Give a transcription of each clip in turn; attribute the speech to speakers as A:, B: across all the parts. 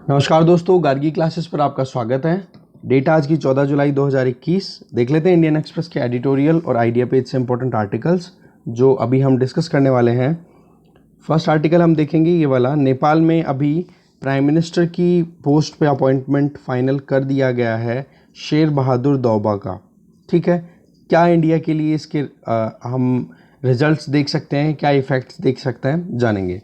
A: नमस्कार दोस्तों, गार्गी क्लासेस पर आपका स्वागत है। डेट आज की 14 जुलाई 2021। देख लेते हैं इंडियन एक्सप्रेस के एडिटोरियल और आइडिया पेज से इंपॉर्टेंट आर्टिकल्स जो अभी हम डिस्कस करने वाले हैं। फर्स्ट आर्टिकल हम देखेंगे ये वाला। नेपाल में अभी प्राइम मिनिस्टर की पोस्ट पे अपॉइंटमेंट फाइनल कर दिया गया है शेर बहादुर दौबा का। ठीक है, क्या इंडिया के लिए इसके हम रिजल्ट्स देख सकते हैं, क्या इफ़ेक्ट्स देख सकते हैं, जानेंगे।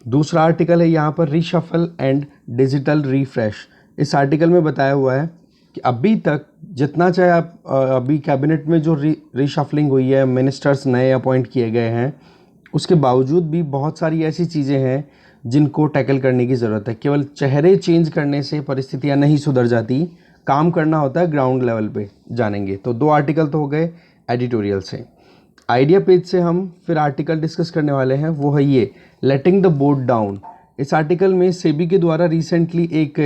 A: दूसरा आर्टिकल है यहाँ पर रीशफल एंड डिजिटल रिफ्रेश। इस आर्टिकल में बताया हुआ है कि अभी तक जितना चाहे आप अभी कैबिनेट में जो रीशफलिंग हुई है, मिनिस्टर्स नए अपॉइंट किए गए हैं, उसके बावजूद भी बहुत सारी ऐसी चीज़ें हैं जिनको टैकल करने की ज़रूरत है। केवल चेहरे चेंज करने से परिस्थितियाँ नहीं सुधर जाती, काम करना होता है ग्राउंड लेवल पे, जानेंगे। तो दो आर्टिकल तो हो गए एडिटोरियल से। आइडिया पेज से हम फिर आर्टिकल डिस्कस करने वाले हैं, वो है ये लेटिंग द बोर्ड डाउन। इस आर्टिकल में सेबी के द्वारा रिसेंटली एक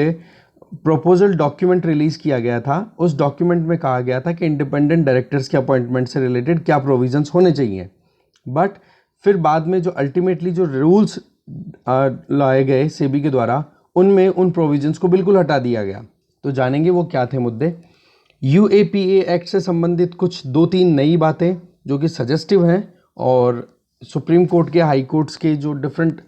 A: प्रपोजल डॉक्यूमेंट रिलीज़ किया गया था। उस डॉक्यूमेंट में कहा गया था कि इंडिपेंडेंट डायरेक्टर्स के अपॉइंटमेंट से रिलेटेड क्या प्रोविजंस होने चाहिए, बट फिर बाद में जो अल्टीमेटली जो रूल्स लाए गए सेबी के द्वारा, उनमें उन प्रोविजंस को बिल्कुल हटा दिया गया। तो जानेंगे वो क्या थे मुद्दे। यूएपीए एक्ट से संबंधित कुछ 2-3 नई बातें जो कि सजेस्टिव हैं, और सुप्रीम कोर्ट के, हाई कोर्ट्स के जो डिफरेंट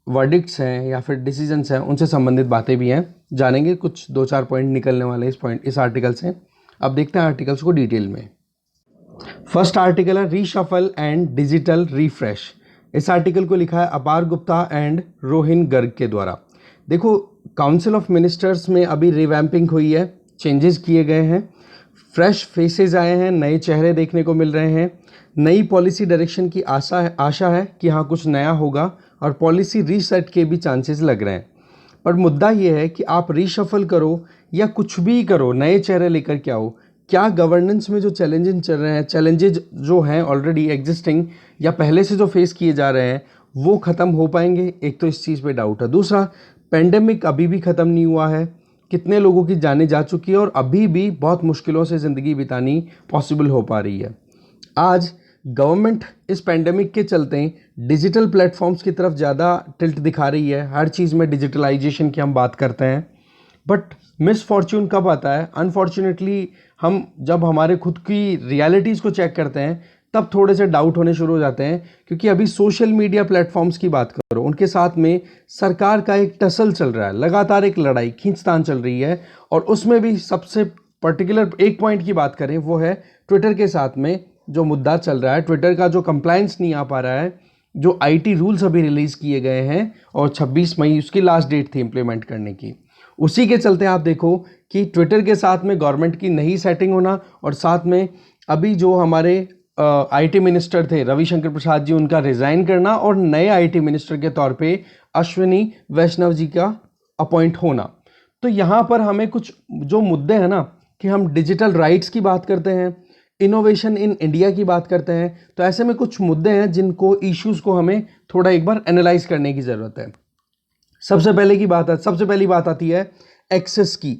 A: वर्डिक्ट्स हैं या फिर डिसीजंस हैं, उनसे संबंधित बातें भी हैं, जानेंगे। कुछ 2-4 पॉइंट निकलने वाले इस आर्टिकल से। अब देखते हैं आर्टिकल्स को डिटेल में। फर्स्ट आर्टिकल है रीशफल एंड डिजिटल रिफ्रेश। इस आर्टिकल को लिखा है अपार गुप्ता एंड रोहिन गर्ग के द्वारा। देखो, काउंसिल ऑफ मिनिस्टर्स में अभी रिवैम्पिंग हुई है, चेंजेस किए गए हैं, फ्रेश फेसेस आए हैं, नए चेहरे देखने को मिल रहे हैं, नई पॉलिसी डायरेक्शन की आशा है कि हाँ कुछ नया होगा, और पॉलिसी रीसेट के भी चांसेस लग रहे हैं। पर मुद्दा ये है कि आप रीशफल करो या कुछ भी करो, नए चेहरे लेकर के आओ, क्या गवर्नेंस में जो चैलेंजेस चल रहे हैं, चैलेंजेस जो हैं ऑलरेडी एग्जिस्टिंग या पहले से जो फेस किए जा रहे हैं, वो ख़त्म हो पाएंगे? एक तो इस चीज़ पे डाउट है। दूसरा, पेंडेमिक अभी भी ख़त्म नहीं हुआ है, कितने लोगों की जानें जा चुकी है और अभी भी बहुत मुश्किलों से ज़िंदगी बितानी पॉसिबल हो पा रही है। आज गवर्नमेंट इस पेंडेमिक के चलते डिजिटल प्लेटफॉर्म्स की तरफ ज़्यादा टिल्ट दिखा रही है, हर चीज़ में डिजिटलाइजेशन की हम बात करते हैं, बट मिसफॉर्च्यून कब आता है? अनफॉर्चुनेटली हम जब हमारे खुद की रियलिटीज़ को चेक करते हैं तब थोड़े से डाउट होने शुरू हो जाते हैं, क्योंकि अभी सोशल मीडिया प्लेटफॉर्म्स की बात करो, उनके साथ में सरकार का एक टसल चल रहा है, लगातार एक लड़ाई खींचतान चल रही है, और उसमें भी सबसे पर्टिकुलर एक पॉइंट की बात करें, वो है ट्विटर के साथ में जो मुद्दा चल रहा है। ट्विटर का जो कंप्लायंस नहीं आ पा रहा है, जो आईटी रूल्स अभी रिलीज़ किए गए हैं और 26 मई उसकी लास्ट डेट थी इम्प्लीमेंट करने की, उसी के चलते आप देखो कि ट्विटर के साथ में गवर्नमेंट की नहीं सेटिंग होना, और साथ में अभी जो हमारे आईटी मिनिस्टर थे रविशंकर प्रसाद जी, उनका रिज़ाइन करना और नए आईटी मिनिस्टर के तौर पे अश्विनी वैष्णव जी का अपॉइंट होना। तो यहाँ पर हमें कुछ जो मुद्दे हैं ना, कि हम डिजिटल राइट्स की बात करते हैं, इनोवेशन इन इंडिया की बात करते हैं, तो ऐसे में कुछ मुद्दे हैं जिनको, इश्यूज़ को हमें थोड़ा एक बार एनालाइज करने की ज़रूरत है। सबसे पहली बात आती है एक्सेस की,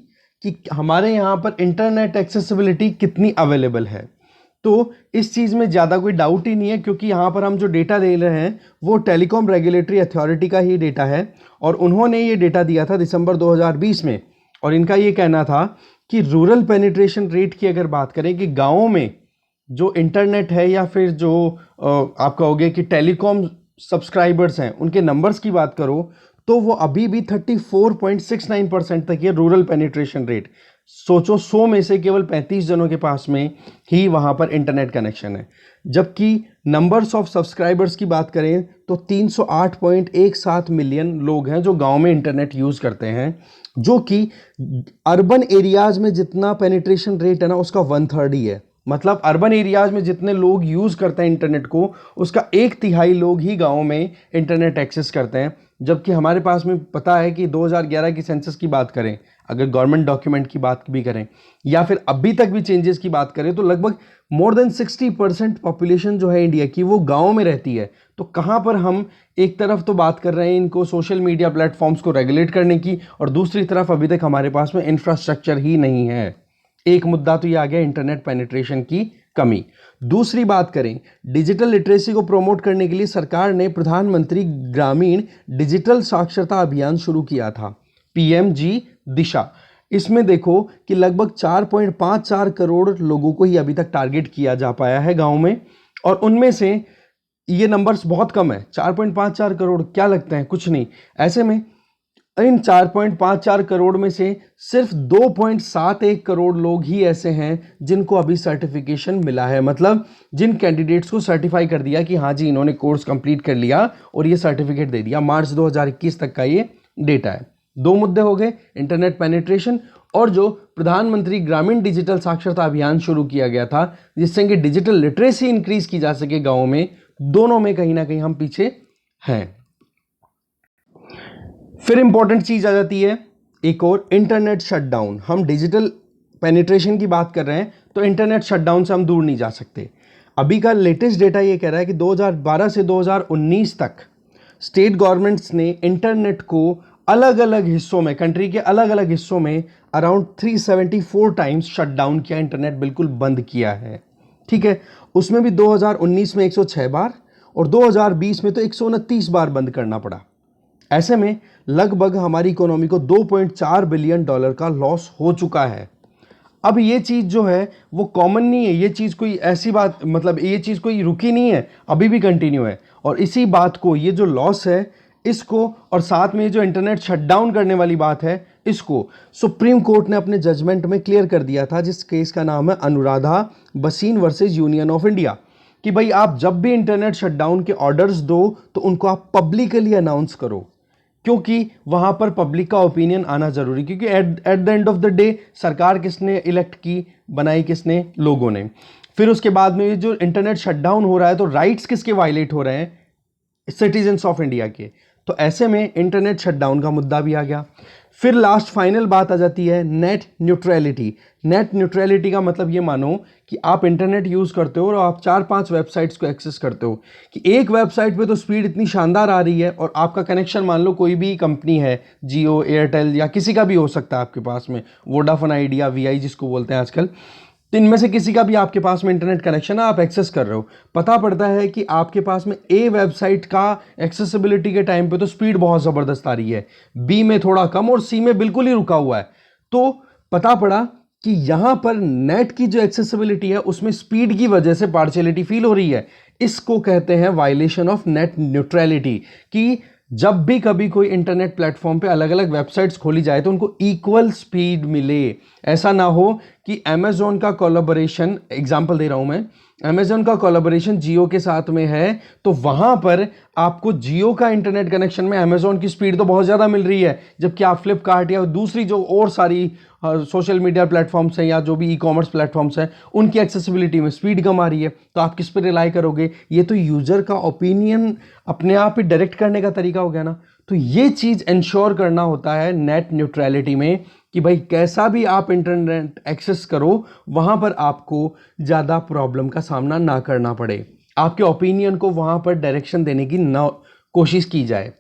A: कि हमारे यहाँ पर इंटरनेट एक्सेसिबिलिटी कितनी अवेलेबल है। तो इस चीज़ में ज़्यादा कोई डाउट ही नहीं है, क्योंकि यहाँ पर हम जो डेटा ले रहे हैं वो टेलीकॉम रेगुलेटरी अथॉरिटी का ही डेटा है, और उन्होंने ये डेटा दिया था दिसंबर 2020 में, और इनका ये कहना था कि रूरल पेनिट्रेशन रेट की अगर बात करें, कि गाँवों में जो इंटरनेट है या फिर जो आप कहोगे कि टेलीकॉम सब्सक्राइबर्स हैं, उनके नंबर्स की बात करो, तो वो अभी भी 34.69% तक ये रूरल पेनिट्रेशन रेट। सोचो, 100 में से केवल 35 जनों के पास में ही वहाँ पर इंटरनेट कनेक्शन है। जबकि नंबर्स ऑफ सब्सक्राइबर्स की बात करें तो 308.17 मिलियन लोग हैं जो गांव में इंटरनेट यूज़ करते हैं, जो कि अर्बन एरियाज़ में जितना पेनिट्रेशन रेट है ना, उसका 1/3 ही है। मतलब अर्बन एरियाज़ में जितने लोग यूज़ करते हैं इंटरनेट को, उसका 1/3 लोग ही गाँव में इंटरनेट एक्सेस करते हैं। जबकि हमारे पास में पता है कि 2011 की सेंसस की बात करें, अगर गवर्नमेंट डॉक्यूमेंट की बात भी करें, या फिर अभी तक भी चेंजेस की बात करें, तो लगभग मोर देन 60% पॉपुलेशन जो है इंडिया की, वो गाँव में रहती है। तो कहाँ पर हम एक तरफ तो बात कर रहे हैं इनको सोशल मीडिया प्लेटफॉर्म्स को रेगुलेट करने की, और दूसरी तरफ अभी तक हमारे पास में इंफ्रास्ट्रक्चर ही नहीं है। एक मुद्दा तो ये आ गया इंटरनेट पेनिट्रेशन की कमी। दूसरी बात करें, डिजिटल लिटरेसी को प्रमोट करने के लिए सरकार ने प्रधानमंत्री ग्रामीण डिजिटल साक्षरता अभियान शुरू किया था। पीएमजी दिशा। इसमें देखो कि लगभग 4.54 करोड़ लोगों को ही अभी तक टारगेट किया जा पाया है गांव में, और उनमें से ये नंबर्स बहुत कम है। 4.54 करोड़ क्या लगते हैं, कुछ नहीं। ऐसे में इन 4.54 करोड़ में से सिर्फ 2.71 करोड़ लोग ही ऐसे हैं जिनको अभी सर्टिफिकेशन मिला है, मतलब जिन कैंडिडेट्स को सर्टिफाई कर दिया कि हाँ जी इन्होंने कोर्स कंप्लीट कर लिया और ये सर्टिफिकेट दे दिया। मार्च 2021 तक का ये डेटा है। दो मुद्दे हो गए, इंटरनेट पेनिट्रेशन और जो प्रधानमंत्री ग्रामीण डिजिटल साक्षरता अभियान शुरू किया गया था जिससे कि डिजिटल लिटरेसी इंक्रीज की जा सके गाँव में। दोनों में कहीं ना कहीं हम पीछे हैं। फिर इंपॉर्टेंट चीज आ जाती है एक और, इंटरनेट शटडाउन। हम डिजिटल पेनिट्रेशन की बात कर रहे हैं तो इंटरनेट शटडाउन से हम दूर नहीं जा सकते। अभी का लेटेस्ट डेटा ये कह रहा है कि 2012 से 2019 तक स्टेट गवर्नमेंट्स ने इंटरनेट को अलग अलग हिस्सों में, कंट्री के अलग अलग हिस्सों में अराउंड 374 टाइम्स शटडाउन किया, इंटरनेट बिल्कुल बंद किया है। ठीक है, उसमें भी 2019 में 106 बार और 2020 में तो 129 बार बंद करना पड़ा। ऐसे में लगभग हमारी इकोनॉमी को $2.4 बिलियन का लॉस हो चुका है। अब ये चीज़ जो है वो कॉमन नहीं है, ये चीज़ कोई ऐसी बात, मतलब ये चीज़ कोई रुकी नहीं है, अभी भी कंटिन्यू है। और इसी बात को, ये जो लॉस है इसको, और साथ में जो इंटरनेट शटडाउन करने वाली बात है इसको, सुप्रीम कोर्ट ने अपने जजमेंट में क्लियर कर दिया था, जिस केस का नाम है अनुराधा बसीन वर्सेस यूनियन ऑफ इंडिया, कि भाई आप जब भी इंटरनेट शटडाउन के ऑर्डर्स दो तो उनको आप पब्लिकली अनाउंस करो, क्योंकि वहां पर पब्लिक का ओपिनियन आना जरूरी, क्योंकि at the end of the day सरकार किसने इलेक्ट की, बनाई किसने, लोगों ने। फिर उसके बाद में जो इंटरनेट शटडाउन हो रहा है तो राइट्स किसके वायलेट हो रहे हैं, सिटीजन्स ऑफ इंडिया के। तो ऐसे में इंटरनेट शटडाउन का मुद्दा भी आ गया। फिर लास्ट फाइनल बात आ जाती है नेट न्यूट्रलिटी। नेट न्यूट्रलिटी का मतलब ये मानो कि आप इंटरनेट यूज़ करते हो और आप 4-5 वेबसाइट्स को एक्सेस करते हो, कि एक वेबसाइट पे तो स्पीड इतनी शानदार आ रही है और आपका कनेक्शन मान लो कोई भी कंपनी है, जियो, एयरटेल या किसी का भी हो सकता है आपके पास में, वोडाफोन आइडिया, वीआई जिसको बोलते हैं आजकल, तो इनमें से किसी का भी आपके पास में इंटरनेट कनेक्शन है, आप एक्सेस कर रहे हो। पता पड़ता है कि आपके पास में ए वेबसाइट का एक्सेसिबिलिटी के टाइम पे तो स्पीड बहुत ज़बरदस्त आ रही है, बी में थोड़ा कम और सी में बिल्कुल ही रुका हुआ है। तो पता पड़ा कि यहाँ पर नेट की जो एक्सेसिबिलिटी है उसमें स्पीड की वजह से पार्शियलिटी फील हो रही है। इसको कहते हैं वायलेशन ऑफ नेट न्यूट्रलिटी, कि जब भी कभी कोई इंटरनेट प्लेटफॉर्म पे अलग अलग वेबसाइट्स खोली जाए तो उनको इक्वल स्पीड मिले। ऐसा ना हो कि अमेजोन का कोलैबोरेशन, एग्जांपल दे रहा हूं मैं, अमेजोन का कोलैबोरेशन जियो के साथ में है तो वहां पर आपको जियो का इंटरनेट कनेक्शन में अमेजोन की स्पीड तो बहुत ज़्यादा मिल रही है, जबकि आप फ्लिपकार्ट या दूसरी जो और सारी सोशल मीडिया प्लेटफॉर्म्स हैं या जो भी ई कॉमर्स प्लेटफॉर्म्स हैं उनकी एक्सेसिबिलिटी में स्पीड कम आ रही है। तो आप किस पर रिलाई करोगे? ये तो यूज़र का ओपिनियन अपने आप ही डायरेक्ट करने का तरीका हो गया ना। तो ये चीज़ इंश्योर करना होता है नेट न्यूट्रलिटी में, कि भाई कैसा भी आप इंटरनेट एक्सेस करो वहाँ पर आपको ज़्यादा प्रॉब्लम का सामना ना करना पड़े, आपके ओपिनियन को वहाँ पर डायरेक्शन देने की ना कोशिश की जाए।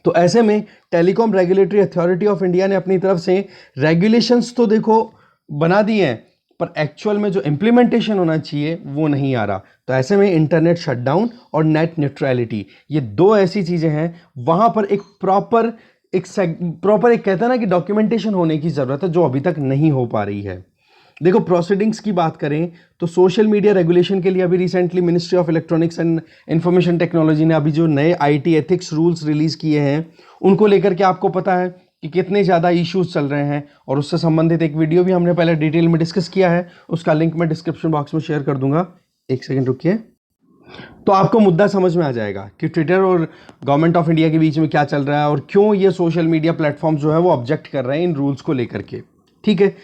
A: तो ऐसे में telecom regulatory authority of India ने अपनी तरफ से रेगुलेशंस तो देखो बना दिए हैं, पर एक्चुअल में जो इम्प्लीमेंटेशन होना चाहिए वो नहीं आ रहा। तो ऐसे में इंटरनेट शटडाउन और नेट न्यूट्रलिटी, ये दो ऐसी चीज़ें हैं, वहाँ पर एक प्रॉपर एक कहते हैं ना कि डॉक्यूमेंटेशन होने की ज़रूरत है, जो अभी तक नहीं हो पा रही है। देखो प्रोसीडिंग्स की बात करें तो सोशल मीडिया रेगुलेशन के लिए अभी recently ministry of electronics and information technology ने अभी जो नए आईटी एथिक्स रूल्स रिलीज़ किए हैं उनको लेकर के आपको पता है कि कितने ज़्यादा इश्यूज चल रहे हैं, और उससे संबंधित एक वीडियो भी हमने पहले डिटेल में डिस्कस किया है, उसका लिंक मैं डिस्क्रिप्शन बॉक्स में शेयर कर दूंगा। एक सेकेंड रुकिए, तो आपको मुद्दा समझ में आ जाएगा कि ट्विटर और गवर्नमेंट ऑफ इंडिया के बीच में क्या चल रहा है और क्यों ये सोशल मीडिया प्लेटफॉर्म जो है वो ऑब्जेक्ट कर रहे हैं इन रूल्स को लेकर के। ठीक है,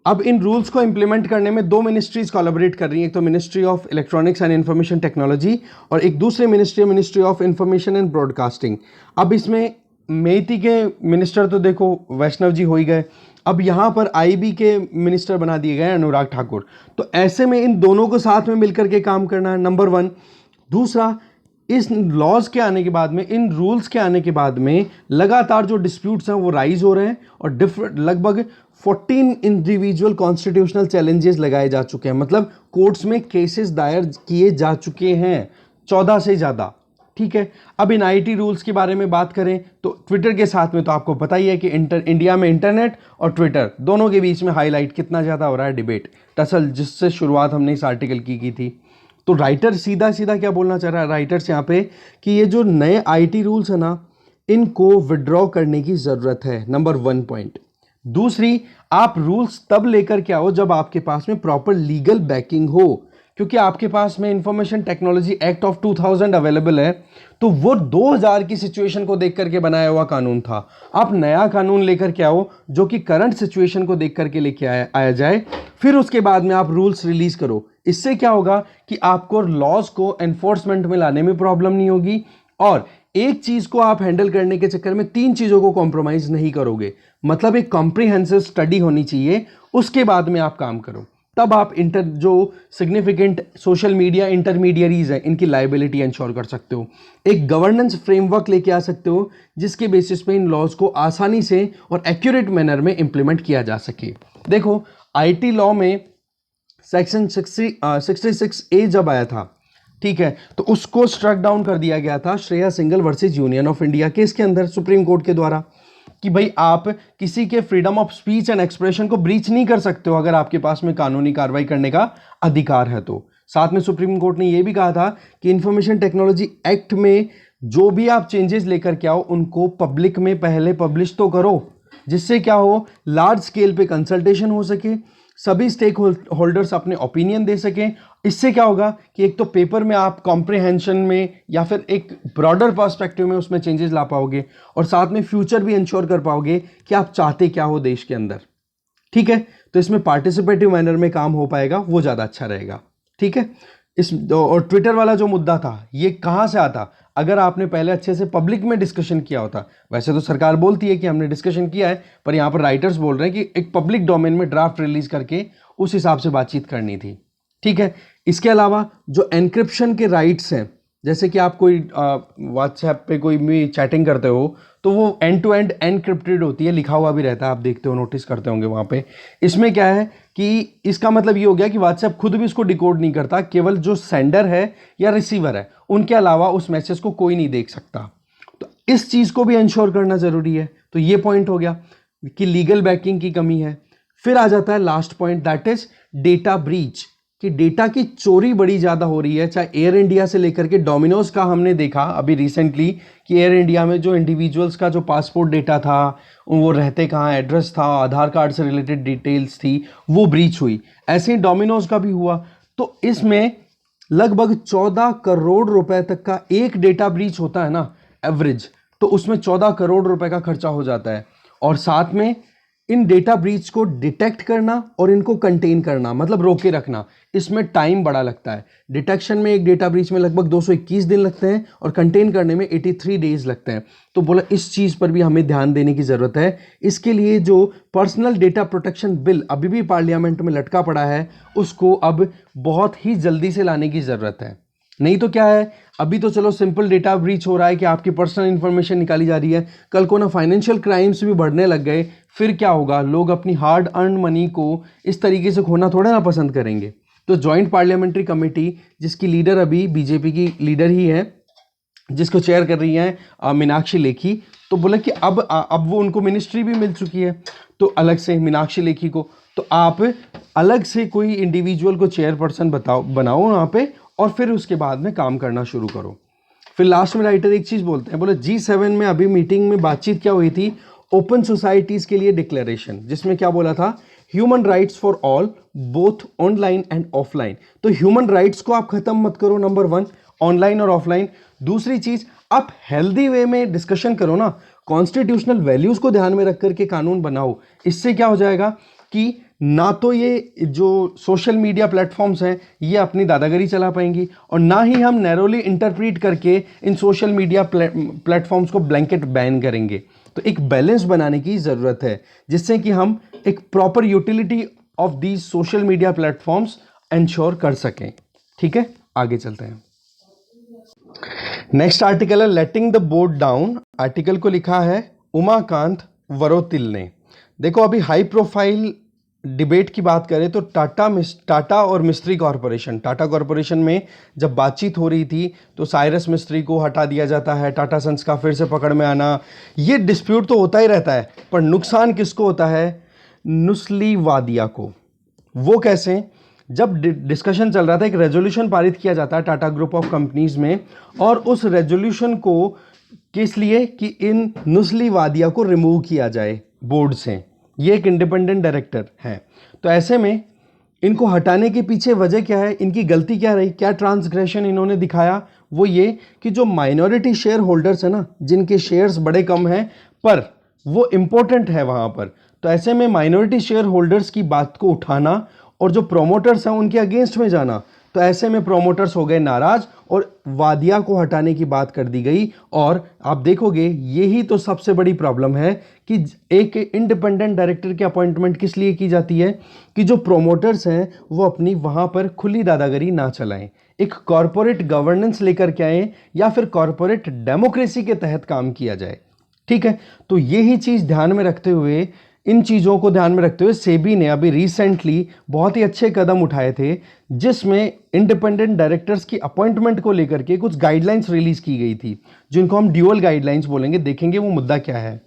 A: अब इन रूल्स को इंप्लीमेंट करने में दो मिनिस्ट्रीज कोलैबोरेट कर रही हैं, एक तो ministry of electronics and information technology और एक दूसरी ministry of information and broadcasting. अब इसमें मेथी के मिनिस्टर तो देखो वैष्णव जी हो ही गए, अब यहाँ पर आईबी के मिनिस्टर बना दिए गए अनुराग ठाकुर। तो ऐसे में इन दोनों को साथ में मिलकर के काम करना है, नंबर वन। दूसरा, इस लॉज के आने के बाद में, इन रूल्स के आने के बाद में लगातार जो डिस्प्यूट्स हैं वो राइज हो रहे हैं और डिफरेंट लगभग 14 इंडिविजुअल कॉन्स्टिट्यूशनल चैलेंजेस लगाए जा चुके हैं, मतलब कोर्ट्स में केसेस दायर किए जा चुके हैं 14 से ज़्यादा। ठीक है। अब इन आईटी रूल्स के बारे में बात करें तो ट्विटर के साथ में तो आपको पता ही है कि इंडिया में इंटरनेट और ट्विटर दोनों के बीच में हाईलाइट कितना ज़्यादा हो रहा है डिबेट, दरअसल जिससे शुरुआत हमने इस आर्टिकल की थी। तो राइटर सीधा सीधा क्या बोलना चाह रहा है राइटर्स यहाँ पे कि ये जो नए आईटी रूल्स है ना, इनको विड्रॉ करने की ज़रूरत है, नंबर 1 पॉइंट। दूसरी, आप रूल्स तब लेकर के आओ जब आपके पास में प्रॉपर लीगल बैकिंग हो, क्योंकि आपके पास में information technology act of 2000 available है, तो वो 2000 की सिचुएशन को देख करके बनाया हुआ कानून था। आप नया कानून लेकर के आओ जो कि करंट सिचुएशन को देख करके लेके आया जाए, फिर उसके बाद में आप रूल्स रिलीज करो। इससे क्या होगा कि आपको लॉज को एनफोर्समेंट में लाने में प्रॉब्लम नहीं होगी, और एक चीज को आप हैंडल करने के चक्कर में 3 चीजों को कॉम्प्रोमाइज नहीं करोगे। मतलब एक कॉम्प्रिहेंसिव स्टडी होनी चाहिए, उसके बाद में आप काम करो, तब आप जो सिग्निफिकेंट सोशल मीडिया इंटरमीडियरीज हैं इनकी लाइबिलिटी इंश्योर कर सकते हो। एक गवर्नेंस फ्रेमवर्क लेके आ सकते हो जिसके बेसिस पे इन लॉज को आसानी से और एक्यूरेट मैनर में इंप्लीमेंट किया जा सके। देखो, आईटी लॉ में सेक्शन 66A जब आया था, ठीक है, तो उसको स्ट्रक डाउन कर दिया गया था Shreya Singhal versus union of India case के अंदर सुप्रीम कोर्ट के द्वारा, कि भाई आप किसी के freedom of speech and expression को ब्रीच नहीं कर सकते हो अगर आपके पास में कानूनी कार्रवाई करने का अधिकार है तो। साथ में सुप्रीम कोर्ट ने यह भी कहा था कि इंफॉर्मेशन टेक्नोलॉजी एक्ट में जो भी आप चेंजेस लेकर के आओ उनको पब्लिक में पहले पब्लिश तो करो, जिससे क्या हो, लार्ज स्केल पे कंसल्टेशन हो सके, सभी स्टेक होल्डर्स अपने ओपिनियन दे सकें। इससे क्या होगा कि एक तो पेपर में आप कॉम्प्रिहेंशन में या फिर एक ब्रॉडर पर्सपेक्टिव में उसमें चेंजेस ला पाओगे, और साथ में फ्यूचर भी इंश्योर कर पाओगे कि आप चाहते क्या हो देश के अंदर, ठीक है। तो इसमें पार्टिसिपेटिव मैनर में काम हो पाएगा, वो ज़्यादा अच्छा रहेगा, ठीक है। और ट्विटर वाला जो मुद्दा था ये कहाँ से आता, अगर आपने पहले अच्छे से पब्लिक में डिस्कशन किया होता। वैसे तो सरकार बोलती है कि हमने डिस्कशन किया है, पर यहाँ पर राइटर्स बोल रहे हैं कि एक पब्लिक डोमेन में ड्राफ्ट रिलीज करके उस हिसाब से बातचीत करनी थी, ठीक है। इसके अलावा जो एनक्रिप्शन के राइट्स हैं, जैसे कि आप कोई व्हाट्सएप पे कोई भी चैटिंग करते हो तो वो एंड टू एंड एनक्रिप्टेड होती है, लिखा हुआ भी रहता है, आप देखते हो, नोटिस करते होंगे वहाँ पे। इसमें क्या है कि इसका मतलब ये हो गया कि व्हाट्सएप खुद भी इसको डिकोड नहीं करता, केवल जो सेंडर है या रिसीवर है उनके अलावा उस मैसेज को कोई नहीं देख सकता। तो इस चीज़ को भी इंश्योर करना ज़रूरी है। तो ये पॉइंट हो गया कि लीगल बैकिंग की कमी है। फिर आ जाता है last point, that is data breach, कि डेटा की चोरी बड़ी ज़्यादा हो रही है। चाहे एयर इंडिया से लेकर के डोमिनोज का हमने देखा अभी रिसेंटली कि एयर इंडिया में जो इंडिविजुअल्स का जो पासपोर्ट डेटा था, वो रहते कहाँ, एड्रेस था, आधार कार्ड से रिलेटेड डिटेल्स थी, वो ब्रीच हुई। ऐसे ही डोमिनोज का भी हुआ। तो इसमें लगभग 14 करोड़ रुपए तक का एक डेटा ब्रीच होता है ना एवरेज, तो उसमें 14 करोड़ रुपए का खर्चा हो जाता है। और साथ में इन डेटा ब्रीच को डिटेक्ट करना और इनको कंटेन करना, मतलब रोके रखना, इसमें टाइम बड़ा लगता है। डिटेक्शन में एक डेटा ब्रीच में लगभग 221 दिन लगते हैं और कंटेन करने में 83 डेज लगते हैं। तो बोला इस चीज़ पर भी हमें ध्यान देने की ज़रूरत है। इसके लिए जो पर्सनल डेटा प्रोटेक्शन बिल अभी भी पार्लियामेंट में लटका पड़ा है, उसको अब बहुत ही जल्दी से लाने की ज़रूरत है। नहीं तो क्या है, अभी तो चलो सिंपल डेटा ब्रीच हो रहा है कि आपकी पर्सनल इंफॉर्मेशन निकाली जा रही है, कल को ना फाइनेंशियल क्राइम्स भी बढ़ने लग गए, फिर क्या होगा, लोग अपनी हार्ड अर्न मनी को इस तरीके से खोना थोड़ा ना पसंद करेंगे। तो जॉइंट पार्लियामेंट्री कमेटी, जिसकी लीडर अभी बीजेपी की लीडर ही है, जिसको चेयर कर रही हैं मीनाक्षी लेखी, तो बोला कि अब वो उनको मिनिस्ट्री भी मिल चुकी है, तो अलग से मीनाक्षी लेखी को, तो आप अलग से कोई इंडिविजुअल को चेयरपर्सन बनाओ वहाँ पे, और फिर उसके बाद में काम करना शुरू करो। फिर लास्ट में राइटर एक चीज़ बोलते हैं, बोले G7 में अभी मीटिंग में बातचीत क्या हुई थी, ओपन सोसाइटीज़ के लिए डिक्लेरेशन, जिसमें क्या बोला था, human rights for all both online and offline. तो ह्यूमन राइट्स को आप खत्म मत करो, नंबर 1, ऑनलाइन और ऑफलाइन। दूसरी चीज़, आप हेल्दी वे में डिस्कशन करो ना, कॉन्स्टिट्यूशनल वैल्यूज़ को ध्यान में रख करके कानून बनाओ। इससे क्या हो जाएगा कि ना तो ये जो सोशल मीडिया प्लेटफॉर्म्स हैं ये अपनी दादागिरी चला पाएंगी, और ना ही हम नैरोली इंटरप्रीट करके इन सोशल मीडिया प्लेटफॉर्म्स को ब्लैंकेट बैन करेंगे। तो एक बैलेंस बनाने की ज़रूरत है, जिससे कि हम एक proper utility of these social media platforms ensure कर सकें। ठीक है, आगे चलते हैं। नेक्स्ट आर्टिकल है letting the board down. Article को लिखा है उमाकांत वरोतिल ने। देखो, अभी हाई प्रोफाइल डिबेट की बात करें तो टाटा और मिस्त्री कॉरपोरेशन, टाटा कॉरपोरेशन में जब बातचीत हो रही थी तो साइरस मिस्त्री को हटा दिया जाता है, टाटा सन्स का फिर से पकड़ में आना, ये डिस्प्यूट तो होता ही रहता है। पर नुकसान किसको होता है? नुस्ली वादिया को। वो कैसे? जब डिस्कशन चल रहा था, एक रेजोल्यूशन पारित किया जाता है टाटा ग्रुप ऑफ कंपनीज में, और उस रेजोल्यूशन को किस लिए कि इन नुस्ली वादिया को रिमूव किया जाए बोर्ड से। ये एक इंडिपेंडेंट डायरेक्टर है। तो ऐसे में इनको हटाने के पीछे वजह क्या है, इनकी गलती क्या रही, क्या ट्रांसग्रेशन इन्होंने दिखाया? वो ये कि जो माइनॉरिटी शेयर होल्डर्स है ना, जिनके शेयर्स बड़े कम हैं पर वो इंपॉर्टेंट है वहां पर, तो ऐसे में माइनॉरिटी शेयर होल्डर्स की बात को उठाना और जो प्रोमोटर्स हैं उनके अगेंस्ट में जाना, तो ऐसे में प्रोमोटर्स हो गए नाराज और वादिया को हटाने की बात कर दी गई। और आप देखोगे यही तो सबसे बड़ी प्रॉब्लम है कि एक इंडिपेंडेंट डायरेक्टर की अपॉइंटमेंट किस लिए की जाती है कि जो प्रोमोटर्स हैं वो अपनी वहां पर खुली दादागिरी ना चलाएं, एक कॉरपोरेट गवर्नेंस लेकर के आए या फिर कॉरपोरेट डेमोक्रेसी के तहत काम किया जाए। ठीक है, तो यही चीज ध्यान में रखते हुए, इन चीज़ों को ध्यान में रखते हुए सेबी ने अभी रिसेंटली बहुत ही अच्छे कदम उठाए थे, जिसमें इंडिपेंडेंट डायरेक्टर्स की अपॉइंटमेंट को लेकर के कुछ गाइडलाइंस रिलीज की गई थी, जिनको हम ड्यूअल गाइडलाइंस बोलेंगे। देखेंगे वो मुद्दा क्या है।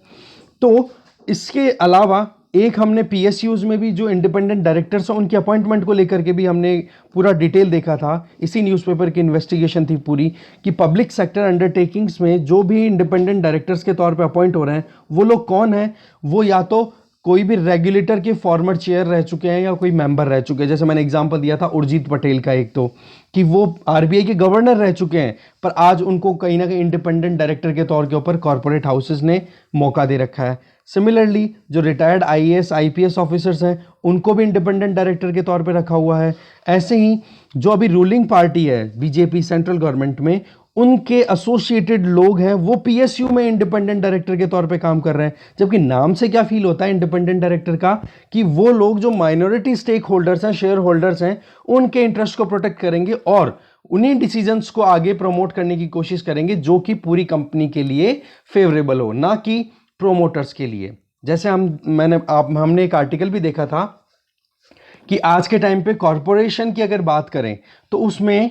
A: तो इसके अलावा एक हमने पीएसयूज में भी जो इंडिपेंडेंट डायरेक्टर्स हैं उनकी अपॉइंटमेंट को लेकर के भी हमने पूरा डिटेल देखा था। इसी न्यूज़पेपर की इन्वेस्टिगेशन थी पूरी कि पब्लिक सेक्टर अंडरटेकिंग्स में जो भी इंडिपेंडेंट डायरेक्टर्स के तौर पे अपॉइंट हो रहे हैं वो लोग कौन हैं। वो या तो कोई भी रेगुलेटर के फॉर्मर चेयर रह चुके हैं या कोई मेंबर रह चुके हैं। जैसे मैंने एग्जांपल दिया था उर्जित पटेल का, एक तो कि वो आरबीआई के गवर्नर रह चुके हैं पर आज उनको कहीं ना कहीं इंडिपेंडेंट डायरेक्टर के तौर के ऊपर कॉर्पोरेट हाउसेस ने मौका दे रखा है। सिमिलरली जो रिटायर्ड आईएएस आईपीएस ऑफिसर्स हैं उनको भी इंडिपेंडेंट डायरेक्टर के तौर पे रखा हुआ है। ऐसे ही जो अभी रूलिंग पार्टी है बीजेपी सेंट्रल गवर्नमेंट में, उनके एसोसिएटेड लोग हैं वो पीएसयू में इंडिपेंडेंट डायरेक्टर के तौर पे काम कर रहे हैं। जबकि नाम से क्या फील होता है इंडिपेंडेंट डायरेक्टर का कि वो लोग जो माइनॉरिटी स्टेक होल्डर्स हैं, शेयर होल्डर्स हैं, उनके इंटरेस्ट को प्रोटेक्ट करेंगे और उन्हीं डिसीजंस को आगे प्रमोट करने की कोशिश करेंगे जो कि पूरी कंपनी के लिए फेवरेबल हो, ना कि प्रोमोटर्स के लिए। जैसे हमने एक आर्टिकल भी देखा था कि आज के टाइम पे कॉरपोरेशन की अगर बात करें तो उसमें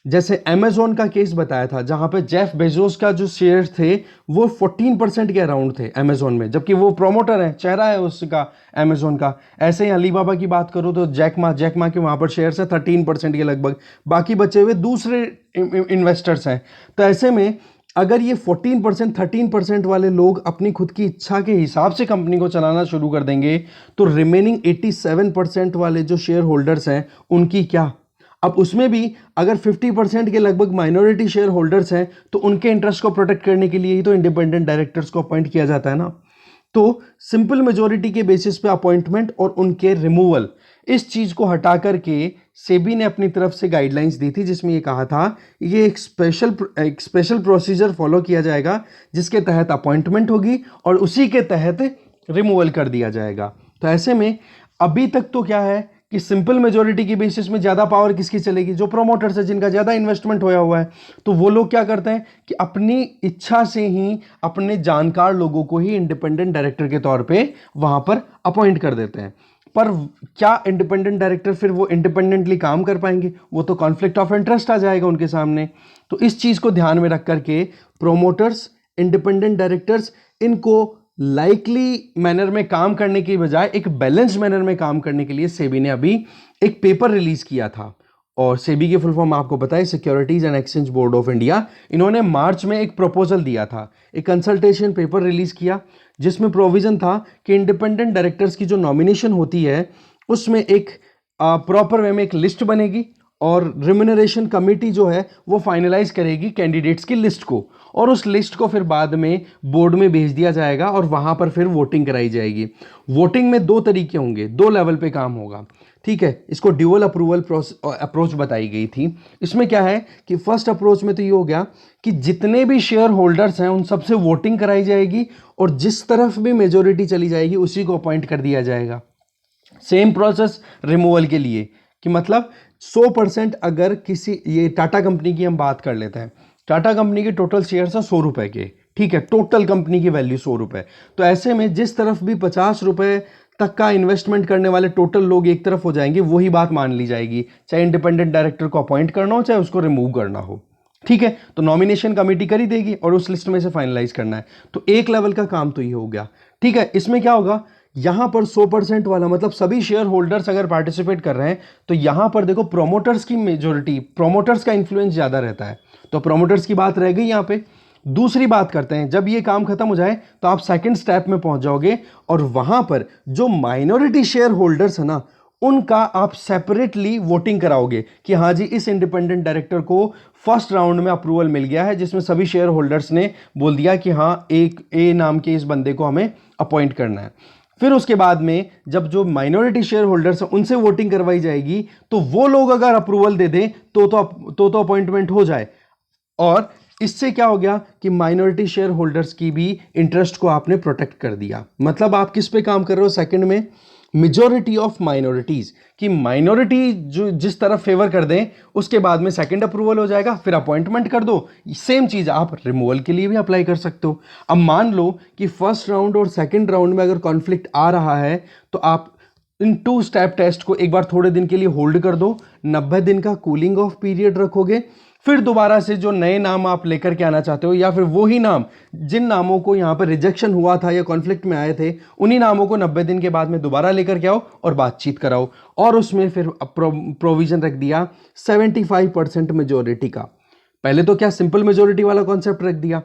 A: जैसे अमेजोन का केस बताया था, जहां पे जेफ बेजोस का जो शेयर थे वो 14% के अराउंड थे अमेजोन में, जबकि वो प्रोमोटर है, चेहरा है उसका अमेजोन का। ऐसे ही अलीबाबा की बात करो तो जैकमा के वहां पर शेयर है 13% के लगभग, बाकी बचे हुए दूसरे इन्वेस्टर्स हैं। तो ऐसे में अगर ये 14% 13% वाले लोग अपनी खुद की इच्छा के हिसाब से कंपनी को चलाना शुरू कर देंगे तो रिमेनिंग 87% वाले जो शेयर होल्डर्स हैं उनकी क्या। अब उसमें भी अगर 50% के लगभग माइनॉरिटी शेयर होल्डर्स हैं तो उनके इंटरेस्ट को प्रोटेक्ट करने के लिए ही तो इंडिपेंडेंट डायरेक्टर्स को अपॉइंट किया जाता है ना। तो सिंपल मेजोरिटी के बेसिस पे अपॉइंटमेंट और उनके रिमूवल, इस चीज को हटा करके सेबी ने अपनी तरफ से गाइडलाइंस दी थी, जिसमें ये कहा था ये एक स्पेशल प्रोसीजर फॉलो किया जाएगा जिसके तहत अपॉइंटमेंट होगी और उसी के तहत रिमूवल कर दिया जाएगा। तो ऐसे में अभी तक तो क्या है कि सिंपल मेजोरिटी की बेसिस में ज्यादा पावर किसकी चलेगी, जो प्रोमोटर्स है, जिनका ज्यादा इन्वेस्टमेंट होया हुआ है। तो वो लोग क्या करते हैं कि अपनी इच्छा से ही अपने जानकार लोगों को ही इंडिपेंडेंट डायरेक्टर के तौर पे वहां पर अपॉइंट कर देते हैं। पर क्या इंडिपेंडेंट डायरेक्टर फिर वो इंडिपेंडेंटली काम कर पाएंगे? वो तो कॉन्फ्लिक्ट ऑफ इंटरेस्ट आ जाएगा उनके सामने। तो इस चीज को ध्यान में रख करके प्रोमोटर्स, इंडिपेंडेंट डायरेक्टर्स, इनको लाइकली मैनर में काम करने की बजाय एक बैलेंस्ड मैनर में काम करने के लिए सेबी ने अभी एक पेपर रिलीज किया था। और सेबी की फुल फॉर्म आपको पता है securities and exchange board of India. इन्होंने मार्च में एक प्रपोजल दिया था, एक कंसल्टेशन पेपर रिलीज किया जिसमें प्रोविजन था कि इंडिपेंडेंट डायरेक्टर्स की जो नॉमिनेशन होती है उसमें एक प्रॉपर वे में एक लिस्ट बनेगी और रिम्यूनरेशन कमेटी जो है वो फाइनलाइज करेगी कैंडिडेट्स की लिस्ट को, और उस लिस्ट को फिर बाद में बोर्ड में भेज दिया जाएगा और वहां पर फिर वोटिंग कराई जाएगी। वोटिंग में दो तरीके होंगे, दो लेवल पे काम होगा। ठीक है, इसको ड्यूअल अप्रूवल अप्रोच बताई गई थी। इसमें क्या है कि फर्स्ट अप्रोच में तो ये हो गया कि जितने भी शेयर होल्डर्स हैं उन सबसे वोटिंग कराई जाएगी और जिस तरफ भी मेजोरिटी चली जाएगी उसी को अपॉइंट कर दिया जाएगा। सेम प्रोसेस रिमूवल के लिए कि मतलब 100% अगर किसी, ये टाटा कंपनी की हम बात कर लेते हैं, टाटा कंपनी के टोटल शेयर्स हैं 100 रुपए के, ठीक है, टोटल कंपनी की वैल्यू 100 रुपए। तो ऐसे में जिस तरफ भी 50 रुपए तक का इन्वेस्टमेंट करने वाले टोटल लोग एक तरफ हो जाएंगे, वही बात मान ली जाएगी, चाहे इंडिपेंडेंट डायरेक्टर को अपॉइंट करना हो चाहे उसको रिमूव करना हो। ठीक है, तो नॉमिनेशन कमेटी कर ही देगी और उस लिस्ट में से फाइनलाइज करना है। तो एक लेवल का काम तो ये हो गया। ठीक है, इसमें क्या होगा, यहां पर 100% वाला मतलब सभी शेयर होल्डर्स अगर पार्टिसिपेट कर रहे हैं तो यहां पर देखो प्रोमोटर्स की मेजोरिटी, प्रोमोटर्स का इन्फ्लुएंस ज्यादा रहता है, तो प्रोमोटर्स की बात रह गई यहां पे। दूसरी बात करते हैं, जब ये काम खत्म हो जाए तो आप सेकंड स्टेप में पहुंच जाओगे और वहां पर जो माइनॉरिटी शेयर होल्डर्स है ना, उनका आप सेपरेटली वोटिंग कराओगे कि हाँ जी इस इंडिपेंडेंट डायरेक्टर को फर्स्ट राउंड में अप्रूवल मिल गया है, जिसमें सभी शेयर होल्डर्स ने बोल दिया कि हाँ एक ए नाम के इस बंदे को हमें अपॉइंट करना है। फिर उसके बाद में जब जो माइनॉरिटी शेयर होल्डर्स हैं उनसे वोटिंग करवाई जाएगी, तो वो लोग अगर अप्रूवल दे दें तो अपॉइंटमेंट हो जाए। और इससे क्या हो गया कि माइनॉरिटी शेयर होल्डर्स की भी इंटरेस्ट को आपने प्रोटेक्ट कर दिया। मतलब आप किस पे काम कर रहे हो, सेकंड में मेजॉरिटी ऑफ माइनॉरिटीज, कि माइनॉरिटी जो जिस तरफ फेवर कर दें उसके बाद में सेकंड अप्रूवल हो जाएगा, फिर अपॉइंटमेंट कर दो। सेम चीज आप रिमूवल के लिए भी अप्लाई कर सकते हो। अब मान लो कि फर्स्ट राउंड और सेकंड राउंड में अगर कॉन्फ्लिक्ट आ रहा है तो आप इन 2 स्टेप टेस्ट को एक बार थोड़े दिन के लिए होल्ड कर दो, 90 दिन का कूलिंग ऑफ पीरियड रखोगे, फिर दोबारा से जो नए नाम आप लेकर के आना चाहते हो या फिर वही नाम जिन नामों को यहां पर रिजेक्शन हुआ था या कॉन्फ्लिक्ट में आए थे, उन्हीं नामों को 90 दिन के बाद में दोबारा लेकर के आओ और बातचीत कराओ। और उसमें फिर प्रोविजन रख दिया 75% मेजोरिटी का। पहले तो क्या सिंपल मेजोरिटी वाला कॉन्सेप्ट रख दिया।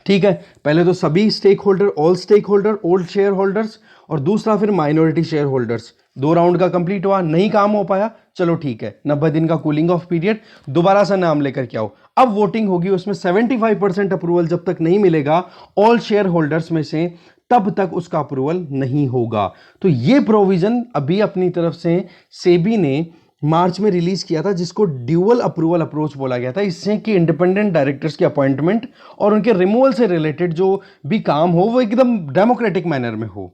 A: ठीक है, पहले तो सभी stake holder, all stake holder, old share holders, और दूसरा फिर माइनॉरिटी शेयर होल्डर्स। 2 राउंड का कंप्लीट हुआ, नहीं काम हो पाया, चलो ठीक है 90 दिन का कूलिंग ऑफ पीरियड, दोबारा से नाम लेकर के आओ। अब वोटिंग होगी, उसमें 75% अप्रूवल जब तक नहीं मिलेगा ऑल शेयर होल्डर्स में से, तब तक उसका अप्रूवल नहीं होगा। तो ये प्रोविजन अभी अपनी तरफ से सेबी ने मार्च में रिलीज किया था, जिसको ड्यूअल अप्रूवल अप्रोच बोला गया था। इससे कि इंडिपेंडेंट डायरेक्टर्स की अपॉइंटमेंट और उनके रिमूवल से रिलेटेड जो भी काम हो वो एकदम डेमोक्रेटिक मैनर में हो।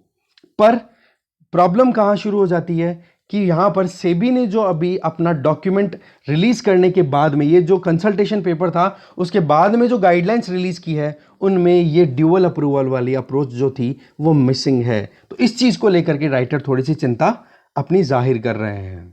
A: पर प्रॉब्लम कहां शुरू हो जाती है कि यहां पर सेबी ने जो अभी अपना डॉक्यूमेंट रिलीज करने के बाद में, ये जो कंसल्टेशन पेपर था उसके बाद में जो गाइडलाइंस रिलीज की है, उनमें ये ड्यूअल अप्रूवल वाली अप्रोच जो थी वो मिसिंग है। तो इस चीज को लेकर के राइटर थोड़ी सी चिंता अपनी जाहिर कर रहे हैं।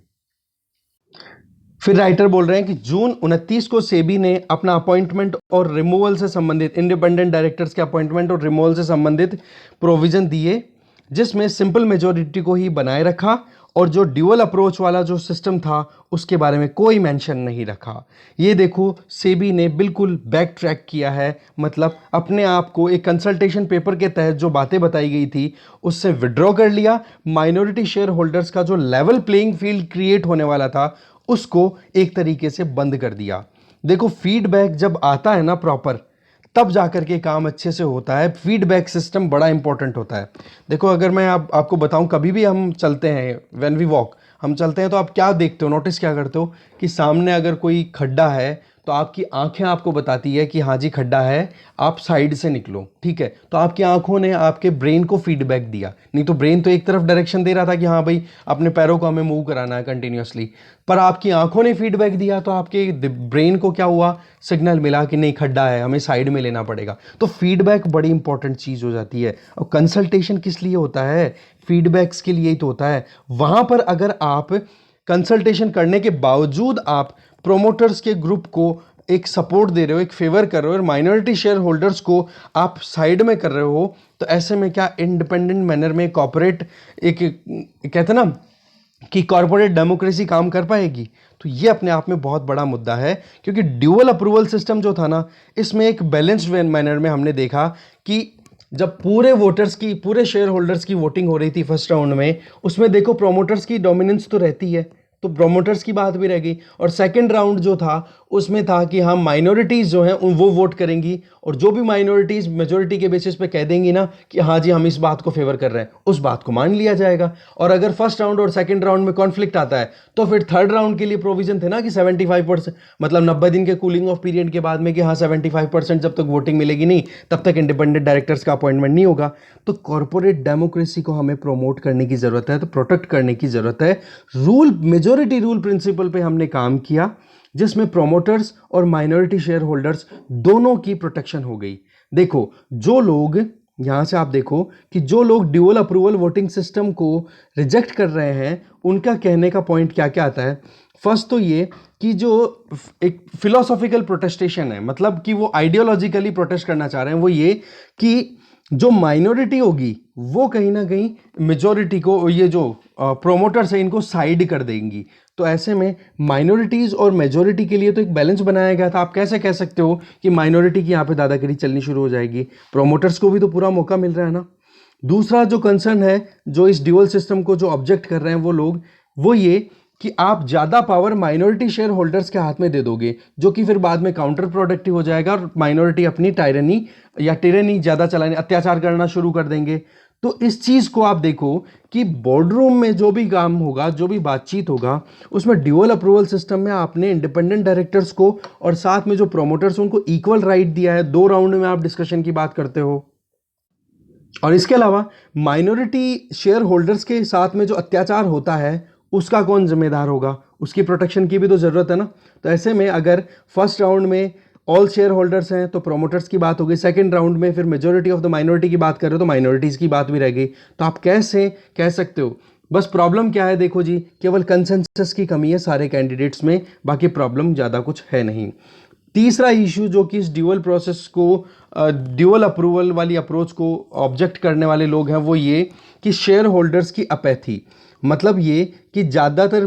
A: फिर राइटर बोल रहे हैं कि जून 29 को सेबी ने अपना अपॉइंटमेंट और रिमूवल से संबंधित, इंडिपेंडेंट डायरेक्टर्स के अपॉइंटमेंट और रिमूवल से संबंधित प्रोविजन दिए, जिसमें सिंपल मेजॉरिटी को ही बनाए रखा और जो ड्यूअल अप्रोच वाला जो सिस्टम था उसके बारे में कोई मेंशन नहीं रखा। ये देखो सेबी ने बिल्कुल बैक ट्रैक किया है, मतलब अपने आप को एक कंसल्टेशन पेपर के तहत जो बातें बताई गई थी उससे विड्रॉ कर लिया। माइनॉरिटी शेयर होल्डर्स का जो लेवल प्लेइंग फील्ड क्रिएट होने वाला था उसको एक तरीके से बंद कर दिया। देखो फीडबैक जब आता है ना प्रॉपर, तब जाकर के काम अच्छे से होता है। फीडबैक सिस्टम बड़ा इंपॉर्टेंट होता है। देखो अगर मैं आपको बताऊं, कभी भी हम चलते हैं, व्हेन वी वॉक, हम चलते हैं तो आप क्या देखते हो, नोटिस क्या करते हो कि सामने अगर कोई खड्डा है तो आपकी आंखें आपको बताती है कि हाँ जी खड्डा है, आप साइड से निकलो। ठीक है, तो आपकी आंखों ने आपके ब्रेन को फीडबैक दिया। नहीं तो ब्रेन तो एक तरफ डायरेक्शन दे रहा था कि हाँ भाई अपने पैरों को हमें मूव कराना है कंटिन्यूअसली, पर आपकी आंखों ने फीडबैक दिया तो आपके ब्रेन को क्या हुआ, सिग्नल मिला कि नहीं खड्डा है, हमें साइड में लेना पड़ेगा। तो फीडबैक बड़ी इंपॉर्टेंट चीज हो जाती है। और कंसल्टेशन किस लिए होता है, फीडबैक्स के लिए ही तो होता है। वहां पर अगर आप कंसल्टेशन करने के बावजूद आप प्रोमोटर्स के ग्रुप को एक सपोर्ट दे रहे हो, एक फेवर कर रहे हो, और माइनॉरिटी शेयर होल्डर्स को आप साइड में कर रहे हो, तो ऐसे में क्या इंडिपेंडेंट मैनर में कॉर्पोरेट एक कहते हैं ना कि कॉर्पोरेट डेमोक्रेसी काम कर पाएगी? तो ये अपने आप में बहुत बड़ा मुद्दा है, क्योंकि ड्यूअल अप्रूवल सिस्टम जो था ना, इसमें एक बैलेंस्ड मैनर में हमने देखा कि जब पूरे वोटर्स की, पूरे शेयर होल्डर्स की वोटिंग हो रही थी फर्स्ट राउंड में, उसमें देखो प्रोमोटर्स की डोमिनेंस तो रहती है, तो प्रोमोटर्स की बात भी रह गई। और सेकंड राउंड जो था उसमें था कि हाँ माइनॉरिटीज़ जो हैं वो वोट करेंगी, और जो भी माइनॉरिटीज़ मेजॉरिटी के बेसिस पे कह देंगी ना कि हाँ जी हम इस बात को फेवर कर रहे हैं, उस बात को मान लिया जाएगा। और अगर फर्स्ट राउंड और सेकंड राउंड में कॉन्फ्लिक्ट आता है तो फिर थर्ड राउंड के लिए प्रोविजन थे ना कि 75%, मतलब 90 दिन के कूलिंग ऑफ पीरियड के बाद में कि हाँ 75% जब तक वोटिंग मिलेगी नहीं तब तक इंडिपेंडेंट डायरेक्टर्स का अपॉइंटमेंट नहीं होगा। तो कॉर्पोरेट डेमोक्रेसी को हमें प्रमोट करने की जरूरत है, तो प्रोटेक्ट करने की जरूरत है। रूल, मेजॉरिटी रूल प्रिंसिपल पे हमने काम किया, जिसमें प्रोमोटर्स और माइनॉरिटी शेयर होल्डर्स दोनों की प्रोटेक्शन हो गई। देखो जो लोग यहाँ से आप देखो कि जो लोग ड्यूअल अप्रूवल वोटिंग सिस्टम को रिजेक्ट कर रहे हैं उनका कहने का पॉइंट क्या क्या आता है। फर्स्ट तो ये कि जो एक फिलोसॉफिकल प्रोटेस्टेशन है, मतलब कि वो आइडियोलॉजिकली प्रोटेस्ट करना चाह रहे हैं, वो ये कि जो माइनॉरिटी होगी वो कहीं ना कहीं मेजॉरिटी को, ये जो प्रोमोटर्स हैं इनको साइड कर देंगी। तो ऐसे में माइनॉरिटीज़ और मेजॉरिटी के लिए तो एक बैलेंस बनाया गया था। आप कैसे कह सकते हो कि माइनॉरिटी की यहाँ पे दादागिरी चलनी शुरू हो जाएगी? प्रोमोटर्स को भी तो पूरा मौका मिल रहा है ना। दूसरा जो कंसर्न है, जो इस ड्यूअल सिस्टम को जो ऑब्जेक्ट कर रहे हैं वो लोग, वो ये कि आप ज़्यादा पावर माइनॉरिटी शेयर होल्डर्स के हाथ में दे दोगे, जो कि फिर बाद में काउंटर प्रोडक्टिव हो जाएगा और माइनॉरिटी अपनी टायरनी या टिरेनी ज़्यादा चलाने, अत्याचार करना शुरू कर देंगे। तो इस चीज़ को आप देखो कि बोर्डरूम में जो भी काम होगा, जो भी बातचीत होगा, उसमें ड्यूअल अप्रूवल सिस्टम में आपने इंडिपेंडेंट डायरेक्टर्स को और साथ में जो प्रोमोटर्स उनको इक्वल राइट दिया है। 2 राउंड में आप डिस्कशन की बात करते हो। और इसके अलावा माइनॉरिटी शेयर होल्डर्स के साथ में जो अत्याचार होता है उसका कौन जिम्मेदार होगा? उसकी प्रोटेक्शन की भी तो ज़रूरत है ना। तो ऐसे में अगर फर्स्ट राउंड में ऑल शेयर होल्डर्स हैं तो प्रोमोटर्स की बात हो गई, सेकेंड राउंड में फिर मेजॉरिटी ऑफ द माइनॉरिटी की बात कर रहे हो तो माइनॉरिटीज़ की बात भी रह गई। तो आप कैसे कह सकते हो? बस प्रॉब्लम क्या है, देखो जी, केवल कंसेंसस की कमी है सारे कैंडिडेट्स में, बाकी प्रॉब्लम ज़्यादा कुछ है नहीं। तीसरा इशू जो कि इस ड्यूअल प्रोसेस को, ड्यूअल अप्रूवल वाली अप्रोच को ऑब्जेक्ट करने वाले लोग हैं, वो ये कि शेयर होल्डर्स की अपैथी। मतलब ये कि ज़्यादातर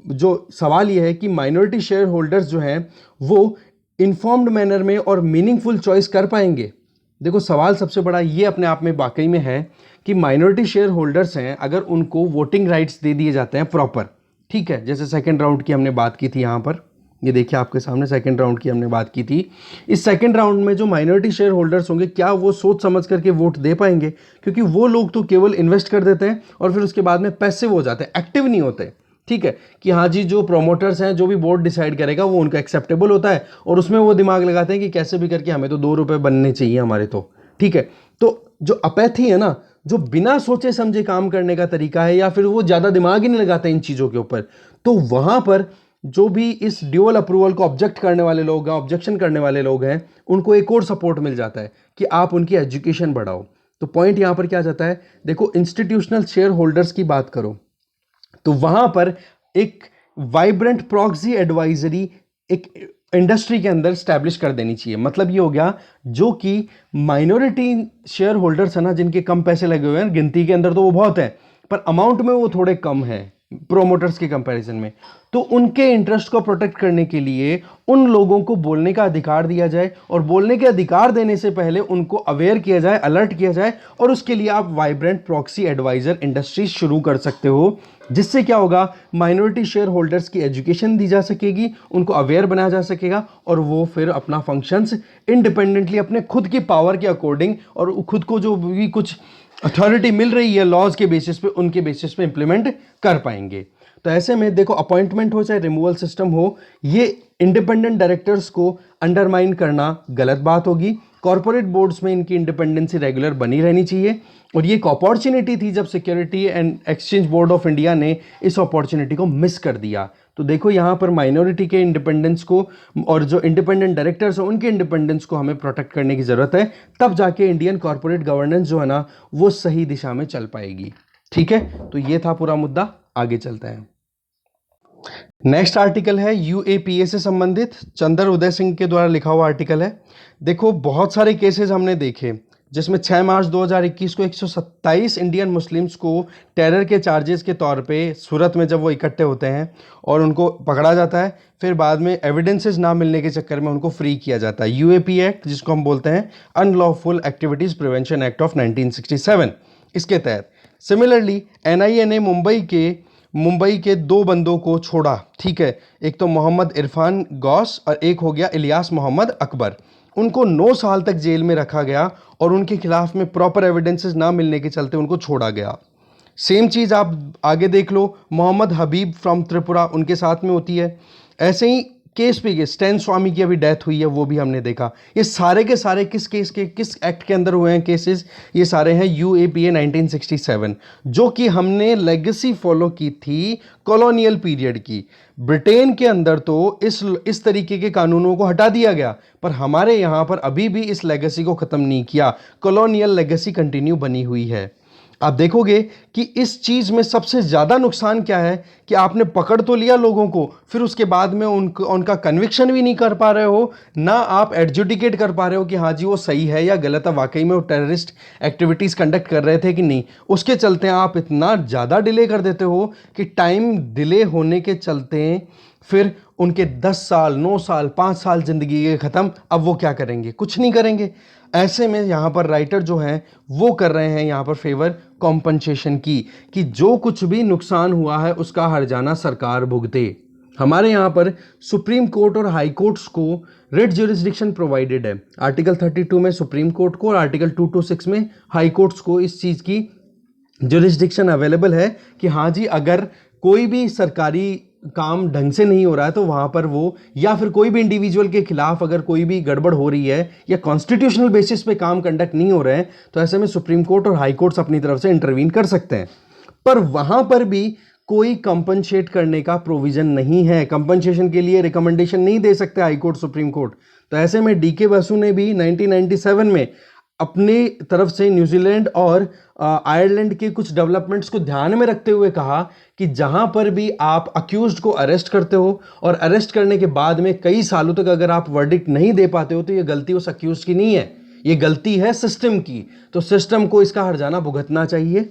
A: जो सवाल ये है कि माइनॉरिटी शेयर होल्डर्स जो हैं वो इन्फॉर्म्ड मैनर में और मीनिंगफुल चॉइस कर पाएंगे। देखो सवाल सबसे बड़ा ये अपने आप में वाकई में है कि माइनॉरिटी शेयर होल्डर्स हैं, अगर उनको वोटिंग राइट्स दे दिए जाते हैं प्रॉपर, ठीक है, जैसे सेकेंड राउंड की हमने बात की थी, यहाँ पर ये देखिए आपके सामने सेकंड राउंड की हमने बात की थी। इस सेकंड राउंड में जो माइनॉरिटी शेयर होल्डर्स होंगे, क्या वो सोच समझ करके वोट दे पाएंगे? क्योंकि वो लोग तो केवल इन्वेस्ट कर देते हैं और फिर उसके बाद में पैसिव हो जाते हैं, एक्टिव नहीं होते। ठीक है कि हाँ जी, जो प्रोमोटर्स हैं, जो भी बोर्ड डिसाइड करेगा वो उनका एक्सेप्टेबल होता है और उसमें वो दिमाग लगाते हैं कि कैसे भी करके हमें तो 2 रुपये बनने चाहिए हमारे तो। ठीक है, तो जो अपैथी है ना, जो बिना सोचे समझे काम करने का तरीका है, या फिर वो ज़्यादा दिमाग ही नहीं लगाते इन चीज़ों के ऊपर, तो वहाँ पर जो भी इस ड्यूअल अप्रूवल को ऑब्जेक्ट करने वाले लोग हैं, ऑब्जेक्शन करने वाले लोग हैं, उनको एक और सपोर्ट मिल जाता है कि आप उनकी एजुकेशन बढ़ाओ। तो पॉइंट यहाँ पर क्या जाता है, देखो इंस्टीट्यूशनल शेयर होल्डर्स की बात करो तो वहाँ पर एक वाइब्रेंट प्रॉक्सी एडवाइजरी एक इंडस्ट्री के अंदर स्टैब्लिश कर देनी चाहिए। मतलब ये हो गया, जो कि माइनॉरिटी शेयर होल्डर्स है ना, जिनके कम पैसे लगे हुए हैं, गिनती के अंदर तो वो बहुत है पर अमाउंट में वो थोड़े कम है प्रोमोटर्स के कंपैरिजन में, तो उनके इंटरेस्ट को प्रोटेक्ट करने के लिए उन लोगों को बोलने का अधिकार दिया जाए और बोलने के अधिकार देने से पहले उनको अवेयर किया जाए, अलर्ट किया जाए। और उसके लिए आप वाइब्रेंट प्रॉक्सी एडवाइजर इंडस्ट्री शुरू कर सकते हो, जिससे क्या होगा, माइनॉरिटी शेयर होल्डर्स की एजुकेशन दी जा सकेगी, उनको अवेयर बनाया जा सकेगा और वो फिर अपना फंक्शंस इंडिपेंडेंटली अपने खुद की पावर के अकॉर्डिंग और खुद को जो भी कुछ अथॉरिटी मिल रही है लॉज के बेसिस पे, उनके बेसिस पे इंप्लीमेंट कर पाएंगे। तो ऐसे में देखो, अपॉइंटमेंट हो चाहे रिमूवल सिस्टम हो, ये इंडिपेंडेंट डायरेक्टर्स को अंडरमाइन करना गलत बात होगी। कॉर्पोरेट बोर्ड्स में इनकी इंडिपेंडेंसी रेगुलर बनी रहनी चाहिए और ये एक अपॉर्चुनिटी थी जब security and exchange board of India ने इस अपॉर्चुनिटी को मिस कर दिया। तो देखो यहाँ पर माइनॉरिटी के इंडिपेंडेंस को और जो इंडिपेंडेंट डायरेक्टर्स हैं उनके इंडिपेंडेंस को हमें प्रोटेक्ट करने की ज़रूरत है, तब जाके इंडियन कॉर्पोरेट गवर्नेंस जो है ना वो सही दिशा में चल पाएगी। ठीक है, तो ये था पूरा मुद्दा, आगे चलते हैं। नेक्स्ट आर्टिकल है यूएपीए से संबंधित, चंदर उदय सिंह के द्वारा लिखा हुआ आर्टिकल है। देखो बहुत सारे केसेस हमने देखे जिसमें 6 मार्च 2021 को 127 इंडियन मुस्लिम्स को टेरर के चार्जेस के तौर पे सूरत में जब वो इकट्ठे होते हैं और उनको पकड़ा जाता है, फिर बाद में एविडेंसेस ना मिलने के चक्कर में उनको फ्री किया जाता है। यूएपी एक्ट, जिसको हम बोलते हैं unlawful activities prevention act of 1967, इसके तहत सिमिलरली एनआईए ने मुंबई के 2 बंदों को छोड़ा। ठीक है, एक तो मोहम्मद इरफान गौस और एक हो गया इलियास मोहम्मद अकबर। उनको 9 साल तक जेल में रखा गया और उनके खिलाफ में प्रॉपर एविडेंसेस ना मिलने के चलते उनको छोड़ा गया। सेम चीज़ आप आगे देख लो, मोहम्मद हबीब फ्रॉम त्रिपुरा, उनके साथ में होती है। ऐसे ही केस पे केस, स्टैन स्वामी की अभी डेथ हुई है वो भी हमने देखा। ये सारे के सारे किस केस के, किस एक्ट के अंदर हुए हैं केसेस? ये सारे हैं यूएपीए 1967, जो कि हमने लेगेसी फॉलो की थी कॉलोनियल पीरियड की। ब्रिटेन के अंदर तो इस तरीके के कानूनों को हटा दिया गया, पर हमारे यहाँ पर अभी भी इस लेगेसी को ख़त्म नहीं किया, कॉलोनियल लेगेसी कंटिन्यू बनी हुई है। आप देखोगे कि इस चीज़ में सबसे ज़्यादा नुकसान क्या है कि आपने पकड़ तो लिया लोगों को, फिर उसके बाद में उनका कन्विक्शन भी नहीं कर पा रहे हो, ना आप एडजुडिकेट कर पा रहे हो कि हाँ जी वो सही है या गलत है, वाकई में वो टेररिस्ट एक्टिविटीज़ कंडक्ट कर रहे थे कि नहीं। उसके चलते आप इतना ज़्यादा डिले कर देते हो कि टाइम डिले होने के चलते फिर उनके 10 साल, 9 साल, 5 साल ज़िंदगी के ख़त्म। अब वो क्या करेंगे? कुछ नहीं करेंगे। ऐसे में यहाँ पर राइटर जो हैं वो कर रहे हैं यहाँ पर फेवर कॉम्पनसेशन की, कि जो कुछ भी नुकसान हुआ है उसका हर्जाना सरकार भुगते। हमारे यहाँ पर सुप्रीम कोर्ट और हाई कोर्ट्स को रिट ज्यूरिसडिक्शन प्रोवाइडेड है। आर्टिकल 32 में सुप्रीम कोर्ट को और आर्टिकल 226 में हाई कोर्ट्स को इस चीज़ की ज्यूरिसडिक्शन अवेलेबल है कि हाँ जी अगर कोई भी सरकारी काम ढंग से नहीं हो रहा है तो वहां पर वो, या फिर कोई भी इंडिविजुअल के खिलाफ अगर कोई भी गड़बड़ हो रही है या कॉन्स्टिट्यूशनल बेसिस पे काम कंडक्ट नहीं हो रहे हैं, तो ऐसे में सुप्रीम कोर्ट और हाई कोर्ट्स अपनी तरफ से इंटरवीन कर सकते हैं। पर वहां पर भी कोई कंपनसेट करने का प्रोविजन नहीं है, कंपनसेशन के लिए रिकमेंडेशन नहीं दे सकते हाई कोर्ट, सुप्रीम कोर्ट। तो ऐसे में डीके बसु ने भी 1997 में अपनी तरफ से न्यूजीलैंड और आयरलैंड के कुछ डेवलपमेंट्स को ध्यान में रखते हुए कहा कि जहां पर भी आप अक्यूज्ड को अरेस्ट करते हो और अरेस्ट करने के बाद में कई सालों तक अगर आप वर्डिक्ट नहीं दे पाते हो, तो ये गलती उस अक्यूज्ड की नहीं है, ये गलती है सिस्टम की। तो सिस्टम को इसका हर्जाना भुगतना चाहिए,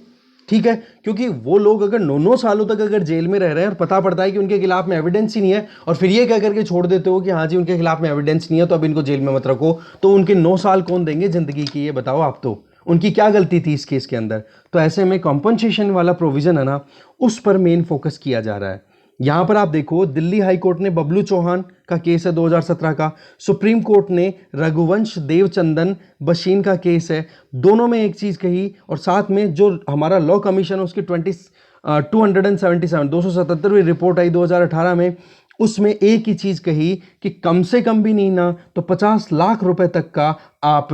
A: ठीक है? क्योंकि वो लोग अगर 9-9 सालों तक अगर जेल में रह रहे हैं और पता पड़ता है कि उनके खिलाफ में एविडेंस ही नहीं है, और फिर ये कह करके छोड़ देते हो कि हाँ जी उनके खिलाफ में एविडेंस नहीं है तो अब इनको जेल में मत रखो, तो उनके 9 साल कौन देंगे जिंदगी की? ये बताओ आप। तो उनकी क्या गलती थी इस केस के अंदर? तो ऐसे में कॉम्पनसेशन वाला प्रोविजन है ना, उस पर मेन फोकस किया जा रहा है। यहां पर आप देखो, दिल्ली हाई कोर्ट ने बबलू चौहान का केस है 2017 का, सुप्रीम कोर्ट ने रघुवंश देवचंदन बशीन का केस है। दोनों में एक चीज कही, और साथ में जो हमारा लॉ कमीशन है उसकी 277वीं रिपोर्ट आई 2018 में, उसमें एक ही चीज कही कि कम से कम भी नहीं ना तो 50 लाख रुपए तक का आप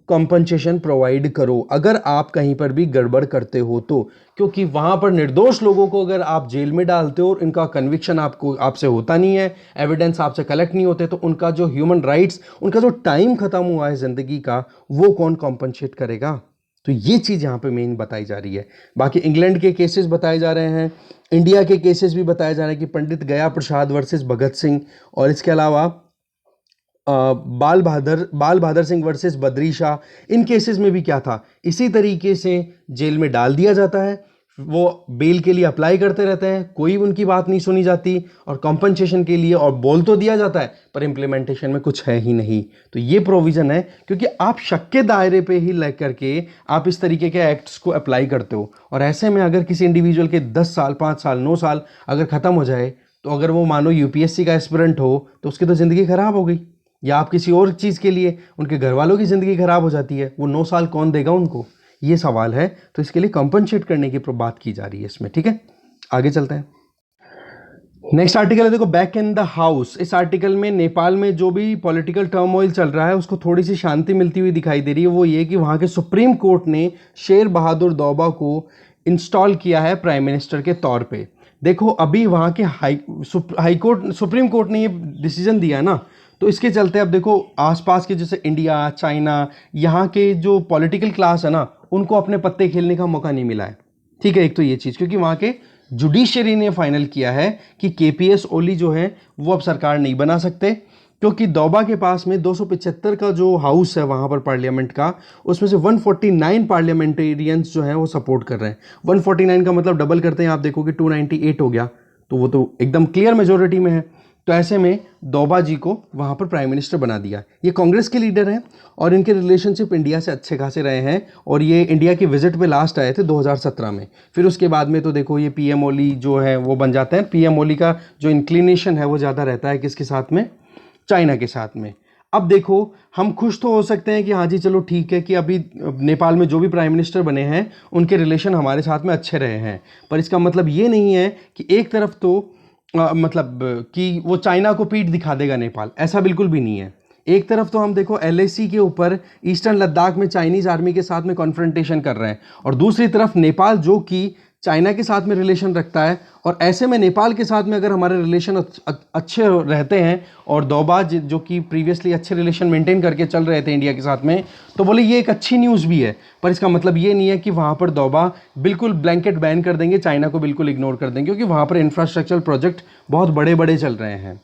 A: कॉम्पनसेशन प्रोवाइड करो अगर आप कहीं पर भी गड़बड़ करते हो तो। क्योंकि वहां पर निर्दोष लोगों को अगर आप जेल में डालते हो और इनका कन्विक्शन आपसे होता नहीं है, एविडेंस आपसे कलेक्ट नहीं होते, तो उनका जो ह्यूमन राइट्स, उनका जो टाइम खत्म हुआ है जिंदगी का, वो कौन कॉम्पनसेट करेगा? तो ये चीज यहां पे मेन बताई जा रही है। बाकी इंग्लैंड के केसेस बताए जा रहे हैं, इंडिया के केसेस भी बताए जा रहे हैं कि पंडित गया प्रसाद वर्सेस भगत सिंह, और इसके अलावा बाल बहादुर सिंह वर्सेस बद्री शाह। इन केसेस में भी क्या था, इसी तरीके से जेल में डाल दिया जाता है, वो बेल के लिए अप्लाई करते रहते हैं, कोई उनकी बात नहीं सुनी जाती, और कॉम्पनसेशन के लिए और बोल तो दिया जाता है पर इम्प्लीमेंटेशन में कुछ है ही नहीं। तो ये प्रोविजन है, क्योंकि आप शक के दायरे पे ही लेकर के आप इस तरीके के एक्ट्स को अप्लाई करते हो, और ऐसे में अगर किसी इंडिविजुअल के 10 साल, 5 साल, 9 साल अगर ख़त्म हो जाए, तो अगर वो मानो यूपीएससी का एस्पिरेंट हो तो उसकी तो ज़िंदगी ख़राब हो गई, या आप किसी और चीज़ के लिए उनके घर वालों की ज़िंदगी ख़राब हो जाती है, वो 9 साल कौन देगा उनको? ये सवाल है। तो इसके लिए कंपनसेट करने की बात की जा रही है इसमें, ठीक है? आगे चलते हैं। नेक्स्ट आर्टिकल है, देखो, बैक इन द हाउस। इस आर्टिकल में नेपाल में जो भी पॉलिटिकल टर्मोइल चल रहा है उसको थोड़ी सी शांति मिलती हुई दिखाई दे रही है। वो ये कि वहाँ के सुप्रीम कोर्ट ने शेर बहादुर दौबा को इंस्टॉल किया है प्राइम मिनिस्टर के तौर पे। देखो, अभी वहाँ के सुप्रीम कोर्ट ने ये डिसीजन दिया ना, तो इसके चलते अब देखो आसपास के जैसे इंडिया, चाइना, यहाँ के जो पॉलिटिकल क्लास है ना, उनको अपने पत्ते खेलने का मौका नहीं मिला है, ठीक है? एक तो ये चीज़, क्योंकि वहाँ के जुडिशरी ने फाइनल किया है कि केपीएस ओली जो है वो अब सरकार नहीं बना सकते, क्योंकि दौबा के पास में 275 का जो हाउस है वहाँ पर पार्लियामेंट का, उसमें से 149 पार्लियामेंटेरियंस जो हैं वो सपोर्ट कर रहे हैं। 149 का मतलब डबल करते हैं आप देखोगे 298 हो गया, तो वो तो एकदम क्लियर मेजोरिटी में है। तो ऐसे में दौबा जी को वहाँ पर प्राइम मिनिस्टर बना दिया। ये कांग्रेस के लीडर हैं और इनके रिलेशनशिप इंडिया से अच्छे खासे रहे हैं, और ये इंडिया की विजिट पे लास्ट आए थे 2017 में। फिर उसके बाद में तो देखो ये पीएम ओली जो है वो बन जाते हैं। पीएम ओली का जो इंक्लिनेशन है वो ज़्यादा रहता है किसके साथ में? चाइना के साथ में। अब देखो, हम खुश तो हो सकते हैं कि हाँ जी चलो ठीक है कि अभी नेपाल में जो भी प्राइम मिनिस्टर बने हैं उनके रिलेशन हमारे साथ में अच्छे रहे हैं, पर इसका मतलब ये नहीं है कि एक तरफ तो मतलब कि वो चाइना को पीठ दिखा देगा नेपाल, ऐसा बिल्कुल भी नहीं है। एक तरफ तो हम देखो एलएसी के ऊपर ईस्टर्न लद्दाख में चाइनीज आर्मी के साथ में कॉन्फ्रंटेशन कर रहे हैं, और दूसरी तरफ नेपाल जो कि चाइना के साथ में रिलेशन रखता है, और ऐसे में नेपाल के साथ में अगर हमारे रिलेशन अच्छे रहते हैं और दोबा जो कि प्रीवियसली अच्छे रिलेशन मेंटेन करके चल रहे थे इंडिया के साथ में, तो बोले ये एक अच्छी न्यूज़ भी है। पर इसका मतलब ये नहीं है कि वहाँ पर दोबा बिल्कुल ब्लैंकेट बैन कर देंगे, चाइना को बिल्कुल इग्नोर कर देंगे, क्योंकि वहाँ पर इंफ्रास्ट्रक्चर प्रोजेक्ट बहुत बड़े बड़े चल रहे हैं।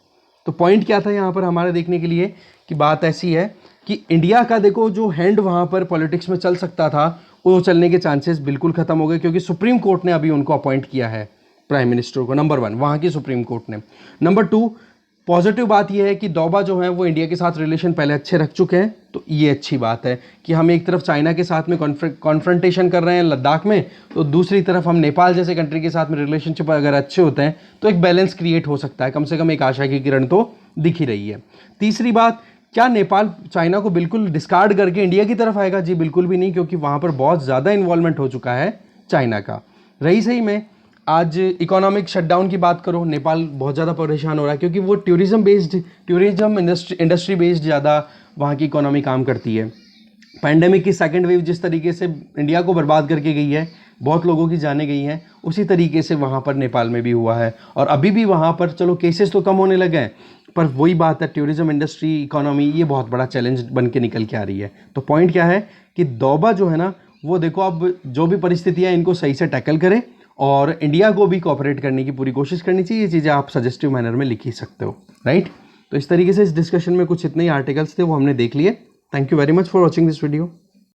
A: तो पॉइंट क्या था यहाँ पर हमारे देखने के लिए कि बात ऐसी है कि इंडिया का देखो जो हैंड वहाँ पर पॉलिटिक्स में चल सकता था, वो चलने के चांसेस बिल्कुल खत्म हो गए, क्योंकि सुप्रीम कोर्ट ने अभी उनको अपॉइंट किया है प्राइम मिनिस्टर को, नंबर 1 वहाँ की सुप्रीम कोर्ट ने। नंबर 2 पॉजिटिव बात यह है कि दोबा जो है वो इंडिया के साथ रिलेशन पहले अच्छे रख चुके हैं, तो ये अच्छी बात है कि हम एक तरफ चाइना के साथ में कॉन्फ्रंटेशन कर रहे हैं लद्दाख में, तो दूसरी तरफ हम नेपाल जैसे कंट्री के साथ में रिलेशनशिप अगर अच्छे होते हैं तो एक बैलेंस क्रिएट हो सकता है, कम से कम एक आशा की किरण तो दिख ही रही है। तीसरी बात, क्या नेपाल चाइना को बिल्कुल डिस्कार्ड करके इंडिया की तरफ आएगा? जी बिल्कुल भी नहीं, क्योंकि वहाँ पर बहुत ज़्यादा इन्वॉल्वमेंट हो चुका है चाइना का। रही सही में आज इकोनॉमिक शटडाउन की बात करो, नेपाल बहुत ज़्यादा परेशान हो रहा है, क्योंकि वो टूरिज्म इंडस्ट्री बेस्ड ज़्यादा वहाँ की इकोनॉमी काम करती है। पैंडेमिक की सेकेंड वेव जिस तरीके से इंडिया को बर्बाद करके गई है, बहुत लोगों की जानें गई हैं, उसी तरीके से वहाँ पर नेपाल में भी हुआ है। और अभी भी वहाँ पर चलो केसेस तो कम होने लगे हैं, पर वही बात है, टूरिज्म इंडस्ट्री इकोनॉमी ये बहुत बड़ा चैलेंज बन के निकल के आ रही है। तो पॉइंट क्या है कि दोबा जो है ना, वो देखो अब जो भी परिस्थितियाँ इनको सही से टैकल करे, और इंडिया को भी कोऑपरेट करने की पूरी कोशिश करनी चाहिए। ये चीज़ें आप सजेस्टिव मैनर में लिख ही सकते हो, राइट। तो इस तरीके से इस डिस्कशन में कुछ इतने ही आर्टिकल्स थे वो हमने देख लिए। Thank you very much for watching this video.